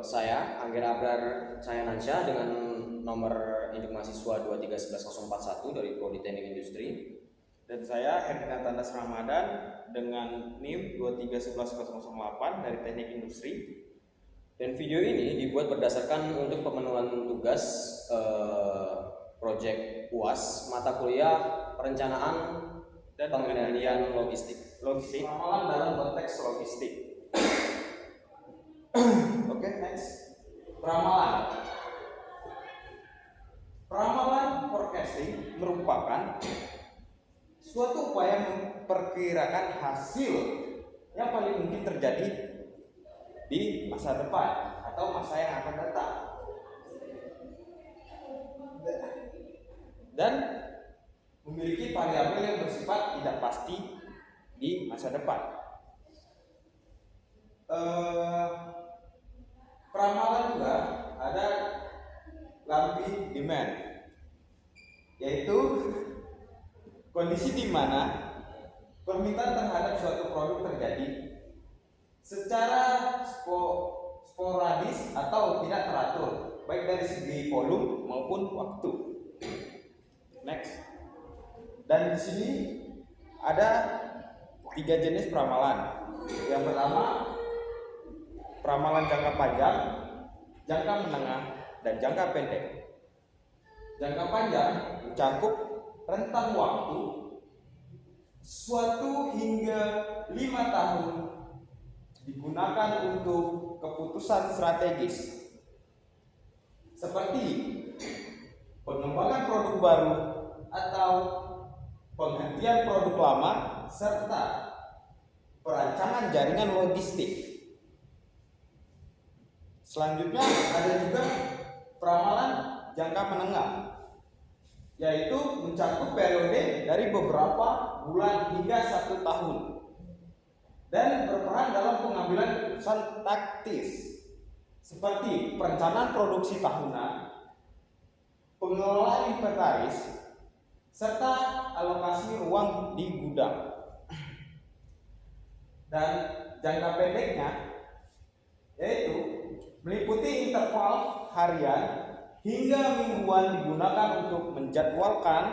Saya Angger Abrar Nansya dengan nomor induk mahasiswa 2311041 dari Prodi Teknik Industri. Dan saya Herdina Tandas Ramadan dengan NIM 2311008 dari Teknik Industri. Dan video ini dibuat berdasarkan untuk pemenuhan tugas proyek UAS mata kuliah perencanaan dan pengendalian logistik. Ramalan dalam konteks logistik. Oke, next. Ramalan forecasting merupakan suatu upaya memperkirakan hasil yang paling mungkin terjadi di masa depan atau masa yang akan datang, dan memiliki variabel yang bersifat tidak pasti di masa depan. Peramalan juga ada lumpy demand, yaitu kondisi di mana permintaan terhadap suatu produk terjadi secara sporadis atau tidak teratur, baik dari segi volume maupun waktu. Next. Dan di sini ada 3 jenis peramalan. Yang pertama, peramalan jangka panjang, jangka menengah, dan jangka pendek. Jangka panjang mencakup rentang waktu suatu hingga 5 tahun digunakan untuk keputusan strategis seperti pengembangan produk baru atau penghentian produk lama serta perancangan jaringan logistik. Selanjutnya ada juga peramalan jangka menengah, yaitu mencakup periode dari beberapa bulan hingga 1 tahun dan berperan dalam pengambilan keputusan taktis seperti perencanaan produksi tahunan, pengelolaan inventaris, serta alokasi ruang di gudang. Dan jangka pendeknya yaitu meliputi interval harian hingga mingguan digunakan untuk menjadwalkan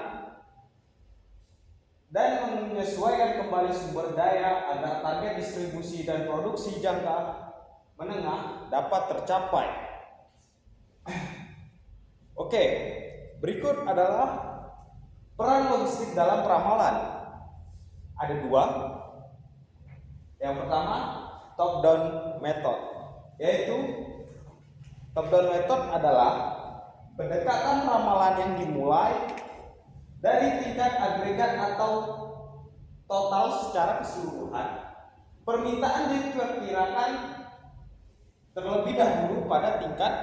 dan menyesuaikan kembali sumber daya agar target distribusi dan produksi jangka menengah dapat tercapai. Oke, berikut adalah peran logistik dalam peramalan. Ada 2. Yang pertama, top down method, yaitu top down method adalah pendekatan ramalan yang dimulai dari tingkat agregat atau total secara keseluruhan. Permintaan diperkirakan terlebih dahulu pada tingkat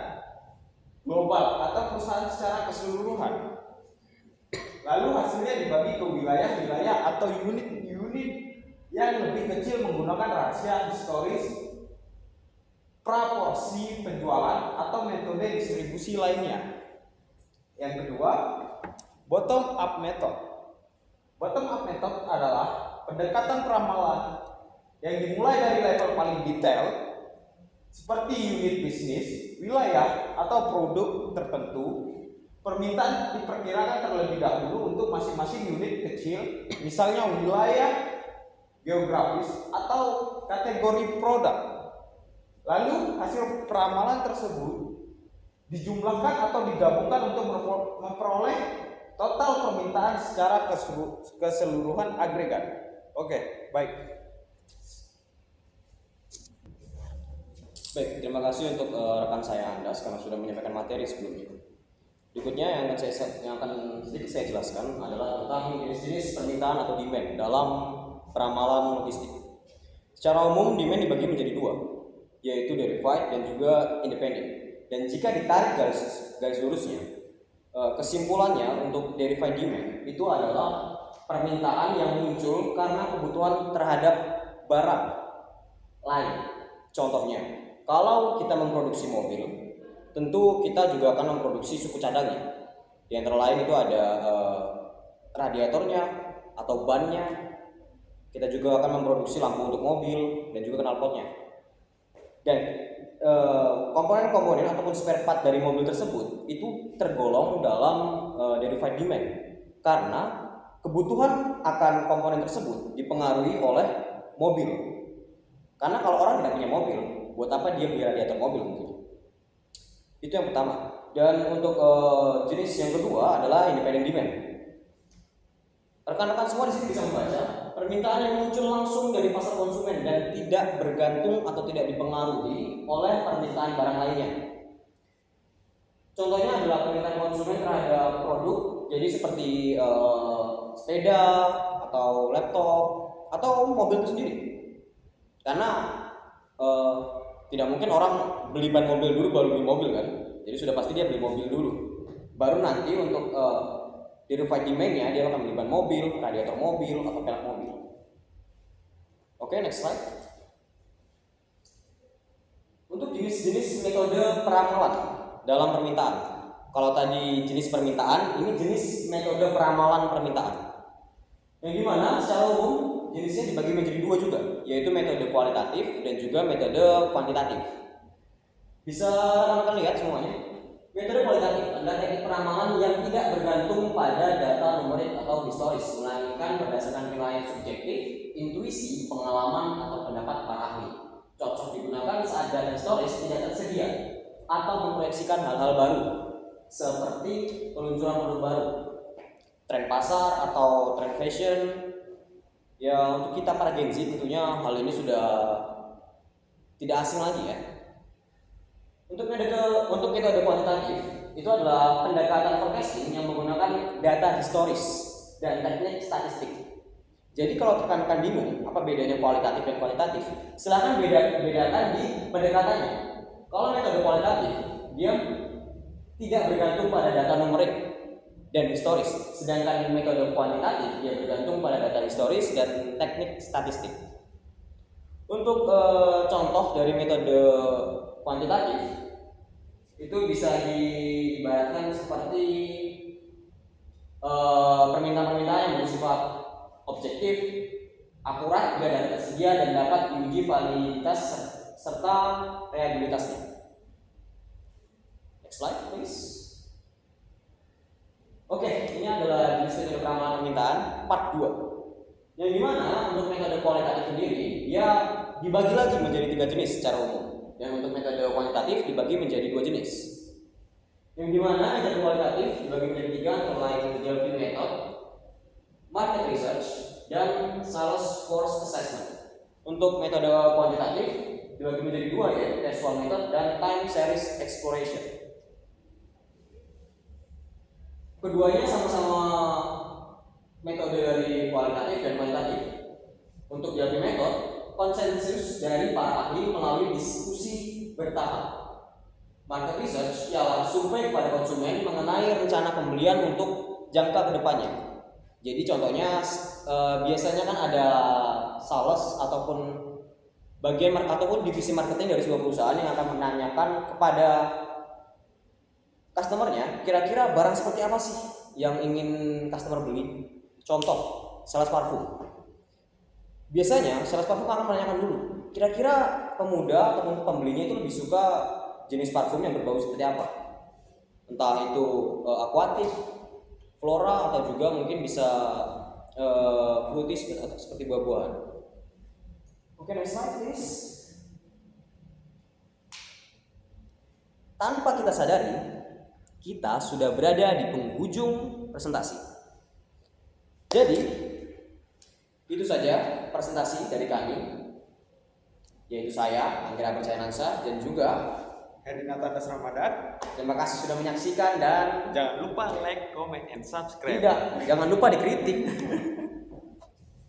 global atau perusahaan secara keseluruhan. Lalu hasilnya dibagi ke wilayah-wilayah atau unit-unit yang lebih kecil menggunakan rahasia historis, proporsi penjualan atau metode distribusi lainnya. Yang kedua, bottom up method. Bottom up method adalah pendekatan peramalan yang dimulai dari level paling detail seperti unit bisnis, wilayah atau produk tertentu. Permintaan diperkirakan terlebih dahulu untuk masing-masing unit kecil, misalnya wilayah, geografis atau kategori produk. Lalu hasil peramalan tersebut dijumlahkan atau digabungkan untuk memperoleh total permintaan secara keseluruhan agregat. Oke, baik. Baik, terima kasih untuk rekan saya Andas karena sudah menyampaikan materi sebelumnya. Berikutnya yang akan sedikit saya jelaskan adalah tentang jenis-jenis permintaan atau demand dalam peramalan logistik. Secara umum demand dibagi menjadi 2, yaitu verified dan juga independent. Dan jika ditarik garis lurusnya, kesimpulannya untuk verified demand itu adalah permintaan yang muncul karena kebutuhan terhadap barang lain. Contohnya, kalau kita memproduksi mobil, tentu kita juga akan memproduksi suku cadangnya. Di antara lain itu ada radiatornya atau bannya. Kita juga akan memproduksi lampu untuk mobil dan juga knalpotnya. Dan komponen-komponen ataupun spare part dari mobil tersebut itu tergolong dalam verified demand karena kebutuhan akan komponen tersebut dipengaruhi oleh mobil. Karena kalau orang tidak punya mobil, buat apa dia beli radiator mobil gitu. Itu yang pertama. Dan untuk jenis yang kedua adalah independent demand. Rekan-rekan semua di sini bisa membaca permintaan yang muncul langsung dari pasar konsumen dan tidak bergantung atau tidak dipengaruhi oleh permintaan barang lainnya. Contohnya adalah permintaan konsumen terhadap produk, jadi seperti sepeda atau laptop atau mobil itu sendiri. Karena tidak mungkin orang beli ban mobil dulu baru beli mobil kan. Jadi sudah pasti dia beli mobil dulu. Baru nanti untuk verified demand-nya dia akan beli ban mobil, radiator mobil, atau pelek mobil. Oke, next slide. Untuk jenis-jenis metode peramalan dalam permintaan. Kalau tadi jenis permintaan, ini jenis metode peramalan permintaan. Yang dimana secara umum jenisnya dibagi menjadi dua juga, yaitu metode kualitatif dan juga metode kuantitatif. Bisa rekan-rekan lihat semuanya. Metode kualitatif adalah teknik peramalan yang tidak bergantung pada data numerik atau historis, melainkan berdasarkan penilaian subjektif, intuisi, pengalaman, atau pendapat para ahli. Cocok digunakan saat data historis tidak tersedia atau memproyeksikan hal-hal baru, seperti peluncuran produk baru, tren pasar atau tren fashion. Ya, untuk kita para Gen Z tentunya hal ini sudah tidak asing lagi ya. Untuk metode kuantitatif itu adalah pendekatan forecasting yang menggunakan data historis dan teknik statistik. Jadi kalau rekan-rekan bingung apa bedanya kualitatif dan kuantitatif, silakan bedakan di pendekatannya. Kalau metode kualitatif dia tidak bergantung pada data numerik dan historis, sedangkan metode kuantitatif dia bergantung pada data historis dan teknik statistik. Untuk contoh dari metode kuantitatif itu bisa diibaratkan seperti permintaan-permintaan yang bersifat objektif, akurat, tidak data tersedia dan dapat diuji validitas serta reliabilitasnya. Next slide please. Oke, ini adalah jenis metode peramalan permintaan part 2. Yang dimana untuk metode kualitatif sendiri dia dibagi lagi menjadi 3 jenis secara umum. Dan untuk metode kuantitatif dibagi menjadi 2 jenis. Yang dimana metode kualitatif dibagi menjadi 3 antara lain Delphi method, market research, dan sales force assessment. Untuk metode kuantitatif dibagi menjadi 2 ya, casual method dan time series exploration. Keduanya sama-sama metode dari kualitatif dan kuantitatif. Untuk Delphi method, konsensus dari para ahli melalui diskusi bertahap. Market research ialah survei kepada konsumen mengenai rencana pembelian untuk jangka kedepannya. Jadi contohnya biasanya kan ada sales ataupun bagian ataupun divisi marketing dari sebuah perusahaan yang akan menanyakan kepada customernya kira-kira barang seperti apa sih yang ingin customer beli. Contoh, sales parfum. Biasanya sales parfum akan menanyakan dulu, kira-kira pemuda ataupun pembelinya itu lebih suka jenis parfum yang berbau seperti apa? Entah itu aquatic, flora atau juga mungkin bisa fruity seperti buah-buahan. Oke, next slide please. Tanpa kita sadari, kita sudah berada di penghujung presentasi. Jadi itu saja presentasi dari kami, yaitu saya, Anggira Percayanansa, dan juga Herdinata Ramadan. Terima kasih sudah menyaksikan dan Jangan lupa like, comment, and subscribe. tidak, jangan lupa dikritik.